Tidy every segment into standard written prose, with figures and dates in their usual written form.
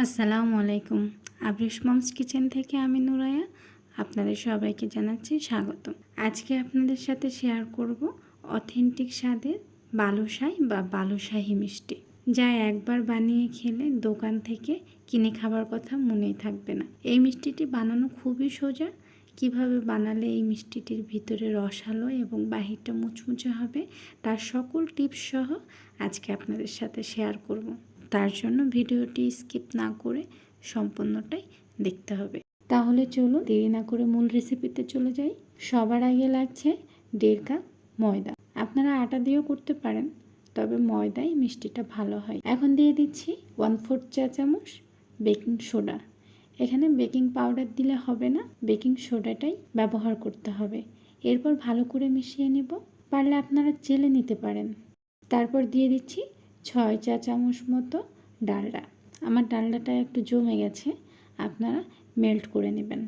আসসালামু আলাইকুম। আবরিশ moms kitchen থেকে আমি নুরায়া আপনাদের সবাইকে জানাচ্ছি স্বাগতম। আজকে আপনাদের সাথে শেয়ার করব অথেন্টিক স্বাদের বালুশাই বা বালুশাহী মিষ্টি, যা একবার বানিয়ে খেলে দোকান থেকে কিনে খাবার কথা মনেই থাকবে না। এই মিষ্টিটি বানানো খুবই সোজা। কিভাবে বানালে এই মিষ্টিটির ভিতরে রসালো এবং বাহিরটা মুচমুচে হবে তার সকল টিপস সহ আজকে আপনাদের সাথে শেয়ার করব। তার জন্য ভিডিওটি স্কিপ না করে সম্পূর্ণটাই দেখতে হবে। তাহলে চলুন দেরি না করে মূল রেসিপিতে চলে যাই। সবার আগে লাগছে 1.5 কাপ ময়দা। আপনারা আটা দিয়েও করতে পারেন, তবে ময়দায় মিষ্টিটা ভালো হয়। এখন দিয়ে দিচ্ছি 1/4 চা চামচ বেকিং সোডা। এখানে বেকিং পাউডার দিলে হবে না, বেকিং সোডাটাই ব্যবহার করতে হবে। এরপর ভালো করে মিশিয়ে নেব। পারলে আপনারা চেলে নিতে পারেন। তারপর দিয়ে দিচ্ছি 6 চা চামচ মতো ডালডা। আমার ডালডাটা একটু জমে গেছে, আপনারা মেল্ট করে নেবেন।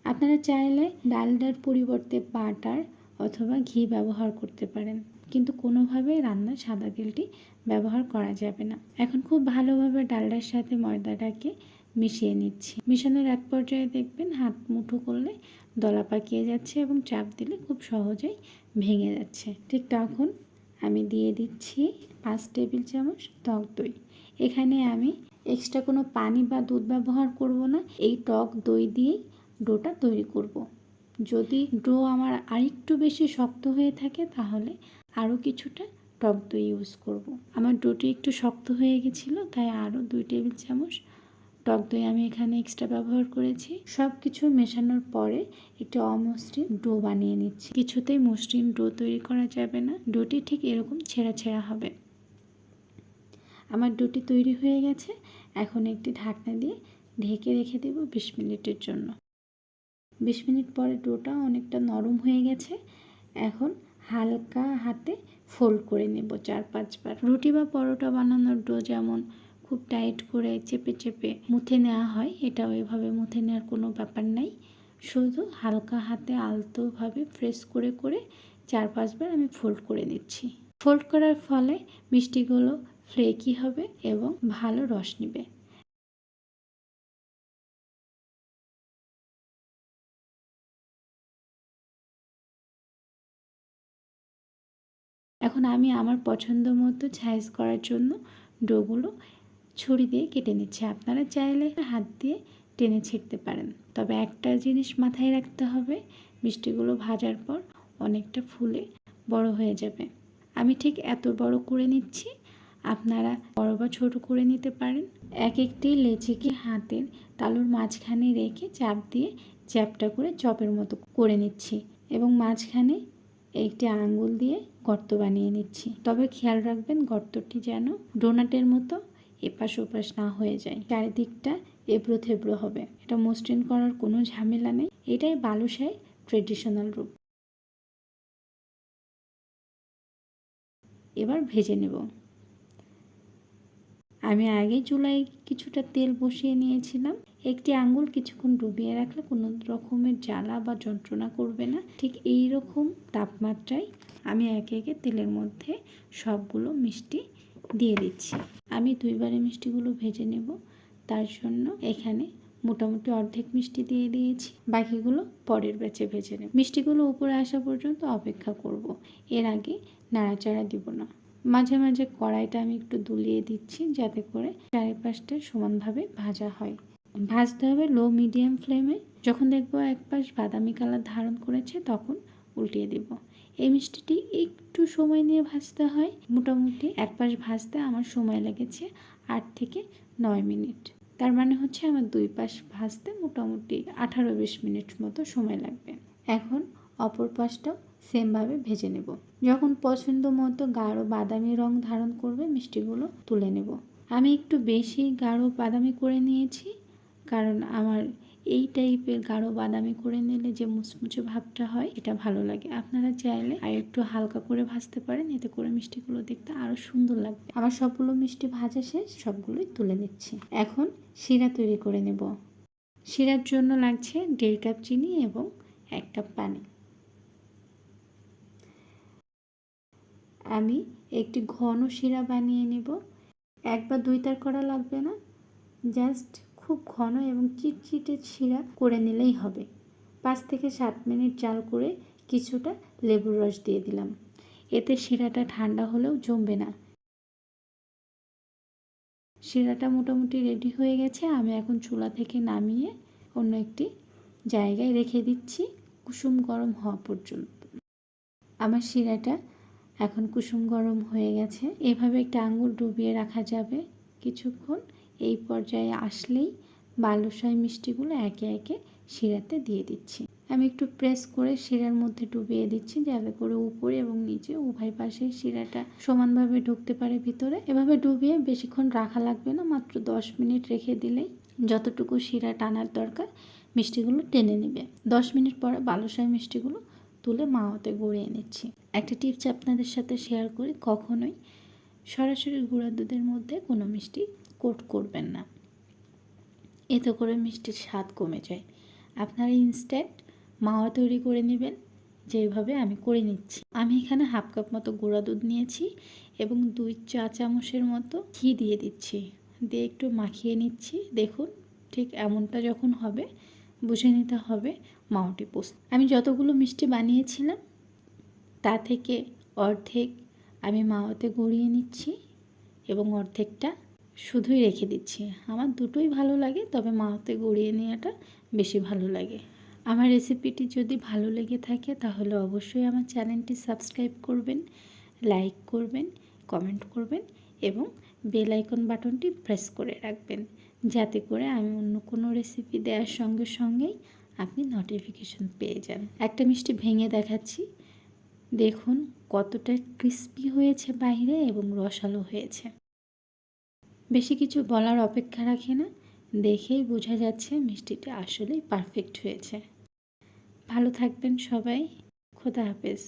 আপনারা চাইলে ডালডার পরিবর্তে বাটার অথবা ঘি ব্যবহার করতে পারেন, কিন্তু কোনোভাবেই রান্নার সাদা তেলটি ব্যবহার করা যাবে না। এখন খুব ভালোভাবে ডালডার সাথে ময়দাটাকে মিশিয়ে নিচ্ছি। মিশানোর এক পর্যায়ে দেখবেন হাত মুঠো করলে দলা পাকিয়ে যাচ্ছে এবং চাপ দিলে খুব সহজেই ভেঙে যাচ্ছে। ঠিক তখন আমি দিয়ে দিচ্ছি 5 টেবিল চামচ টক দই। এখানে আমি এক্সট্রা কোনো পানি বা দুধ ব্যবহার করব না, এই টক দই দিয়েই ডোটা তৈরি করব। যদি ডো আমার আরেকটু বেশি শক্ত হয়ে থাকে তাহলে আরও কিছুটা টক দই ইউজ করব। আমার ডোটি একটু শক্ত হয়ে গেছিলো, তাই আরও 2 টেবিল চামচ টক দই আমি এখানে এক্সট্রা ব্যবহার করেছি। সব কিছু মেশানোর পরে একটি অমসৃণ ডো বানিয়ে নিচ্ছি। কিছুতেই মসৃণ ডো তৈরি করা যাবে না, ডোটি ঠিক এরকম ছেঁড়া ছেঁড়া হবে। আমার ডোটি তৈরি হয়ে গেছে। এখন একটি ঢাকনা দিয়ে ঢেকে রেখে দেব 20 মিনিটের জন্য। 20 মিনিট পরে ডোটা অনেকটা নরম হয়ে গেছে। এখন হালকা হাতে ফোল্ড করে নেব 4-5 বার। রুটি বা পরোটা বানানোর ডো যেমন খুব টাইট করে চেপে চেপে মুথে নেওয়া হয়, এটা ওইভাবে মুথে নেওয়ার কোনো ব্যাপার নাই। শুধু হালকা হাতে আলতোভাবে প্রেস করে করে 4-5 বার আমি ফোল্ড করে নিচ্ছি। ফোল্ড করার ফলে মিষ্টিগুলো ফ্লেকি হবে এবং ভালো রস নেবে। এখন আমি আমার পছন্দ মতো সাইজ করার জন্য ডোগুলো ছুরি দিয়ে কেটে নিচ্ছি। আপনারা চাইলে হাত দিয়ে টেনে ছিঁড়তে পারেন, তবে একটা জিনিস মাথায় রাখতে হবে, মিষ্টিগুলো ভাজার পর অনেকটা ফুলে বড় হয়ে যাবে। আমি ঠিক এত বড় করে নিচ্ছি, আপনারা বড় বা ছোট করে নিতে পারেন। এক একটি লেচিকে হাতের তালুর মাঝখানে রেখে চাপ দিয়ে চ্যাপটা করে চপের মতো করে নিচ্ছি এবং মাঝখানে একটি আঙ্গুল দিয়ে গর্ত বানিয়ে নিচ্ছি। তবে খেয়াল রাখবেন গর্তটি যেন ডোনাটের মতো এপাশ ওপাশ না হয়ে যায়, চারিদিকটা এবড়ো থেবড়ো হবে। এটা মসৃণ করার কোনো ঝামেলা নেই, এটাই বালুশাহীর ট্রেডিশনাল রূপ। এবার ভেজে নেব। আমি আগে চুলায় কিছুটা তেল বসিয়ে নিয়েছিলাম। একটি আঙ্গুল কিছুক্ষণ ডুবিয়ে রাখলে কোনো রকমের জ্বালা বা যন্ত্রণা করবে না। ঠিক এই রকম তাপমাত্রায় আমি একে একে তেলের মধ্যে সবগুলো মিষ্টি দিয়ে দিচ্ছি। আমি 2 বারে মিষ্টিগুলো ভেজে নেব, তার জন্য এখানে মোটামুটি অর্ধেক মিষ্টি দিয়ে দিয়েছি, বাকিগুলো পরের ব্যাচে ভেজে নেব। মিষ্টিগুলো উপরে আসা পর্যন্ত অপেক্ষা করব, এর আগে নাড়াচাড়া দিব না। মাঝে মাঝে কড়াইটা আমি একটু দুলিয়ে দিচ্ছি যাতে করে চারিপাশটা সমানভাবে ভাজা হয়। ভাজতে হবে লো মিডিয়াম ফ্লেমে। যখন দেখবো এক পাশ বাদামি কালার ধারণ করেছে তখন উল্টিয়ে দিব। এই মিষ্টিটি একটু সময় নিয়ে ভাজতে হয়। মোটামুটি এক পাশ ভাজতে আমার সময় লেগেছে 8 থেকে 9 মিনিট। তার মানে হচ্ছে আমার 2 পাশ ভাজতে মোটামুটি 18-20 মিনিট মতো সময় লাগবে। এখন অপর পাশটাও সেমভাবে ভেজে নেব। যখন পছন্দ মতো গাঢ় বাদামি রং ধারণ করবে মিষ্টিগুলো তুলে নেব। আমি একটু বেশি গাঢ় বাদামি করে নিয়েছি, কারণ আমার এই টাইপের গাঢ় বাদামি করে নিলে যে মুচমুচে ভাবটা হয় এটা ভালো লাগে। আপনারা চাইলে আর একটু হালকা করে ভাজতে পারেন, এতে করে মিষ্টিগুলো দেখতে আরও সুন্দর লাগবে। আমার সবগুলো মিষ্টি ভাজা শেষ, সবগুলোই তুলে নিচ্ছি। এখন শিরা তৈরি করে নেব। শিরার জন্য লাগছে 1.5 কাপ চিনি এবং 1 কাপ পানি। আমি একটি ঘন শিরা বানিয়ে নেব। 1 বা 2 তার করা লাগবে না, জাস্ট খুব ঘন এবং চিটচিটে শিরা করে নিলেই হবে। 5 থেকে 7 মিনিট জাল করে কিছুটা লেবুর রস দিয়ে দিলাম। এতে শিরাটা ঠান্ডা হলেও জমবে না। শিরাটা মোটামুটি রেডি হয়ে গেছে। আমি এখন চুলা থেকে নামিয়ে অন্য একটি জায়গায় রেখে দিচ্ছি কুসুম গরম হওয়া পর্যন্ত। আমার শিরাটা এখন কুসুম গরম হয়ে গেছে। এভাবে একটা আঙুল ডুবিয়ে রাখা যাবে কিছুক্ষণ। এই পর্যায়ে আসলেই বালুশাহী মিষ্টিগুলো একে একে শিরাতে দিয়ে দিচ্ছি। আমি একটু প্রেস করে শিরার মধ্যে ডুবিয়ে দিচ্ছি যাতে করে উপরে এবং নিচে উভয় পাশে শিরাটা সমানভাবে ঢুকতে পারে ভিতরে। এভাবে ডুবিয়ে বেশিক্ষণ রাখা লাগবে না, মাত্র 10 মিনিট রেখে দিলেই যতটুকু শিরা টানার দরকার মিষ্টিগুলো টেনে নেবে। 10 মিনিট পরে বালুশাহী মিষ্টিগুলো তুলে মাওয়াতে গড়িয়ে নিচ্ছি। একটা টিপস আপনাদের সাথে শেয়ার করি, কখনোই সরাসরি গুঁড়া দুধের মধ্যে কোনো মিষ্টি কোট করবেন না, এতে করে মিষ্টির স্বাদ কমে যায়। আপনারা ইনস্ট্যান্ট মাওয়া তৈরি করে নেবেন যেভাবে আমি করে নিচ্ছি। আমি এখানে হাফ কাপ মতো গুঁড়া দুধ নিয়েছি এবং 2 চা চামচের মতো ঘি দিয়ে দিচ্ছি, দিয়ে একটু মাখিয়ে নিচ্ছি। দেখুন ঠিক এমনটা যখন হবে বুঝে নিতে হবে মাওয়াটি প্রস্তুত। আমি যতগুলো মিষ্টি বানিয়েছিলাম তা থেকে অর্ধেক আমি মাওয়াতে গড়িয়ে নিচ্ছি এবং অর্ধেকটা শুধুই রেখে দিচ্ছি। আমার দুটোই ভালো লাগে, তবে মাওয়াতে গড়িয়ে নেওয়াটা বেশি ভালো লাগে। আমার রেসিপিটি যদি ভালো লেগে থাকে তাহলে অবশ্যই আমার চ্যানেলটি সাবস্ক্রাইব করবেন, লাইক করবেন, কমেন্ট করবেন এবং বেল আইকন বাটনটি প্রেস করে রাখবেন যাতে করে আমি অন্য কোনো রেসিপি দেওয়ার সঙ্গে সঙ্গেই আপনি নোটিফিকেশন পেয়ে যান। একটা মিষ্টি ভেঙে দেখাচ্ছি, দেখুন কতটা ক্রিস্পি হয়েছে বাইরে এবং রসালো হয়েছে। বেশি কিছু বলার অপেক্ষা রাখে না, দেখেই বোঝা যাচ্ছে মিষ্টিটা আসলেই পারফেক্ট হয়েছে। ভালো থাকবেন সবাই, খোদা হাফেজ।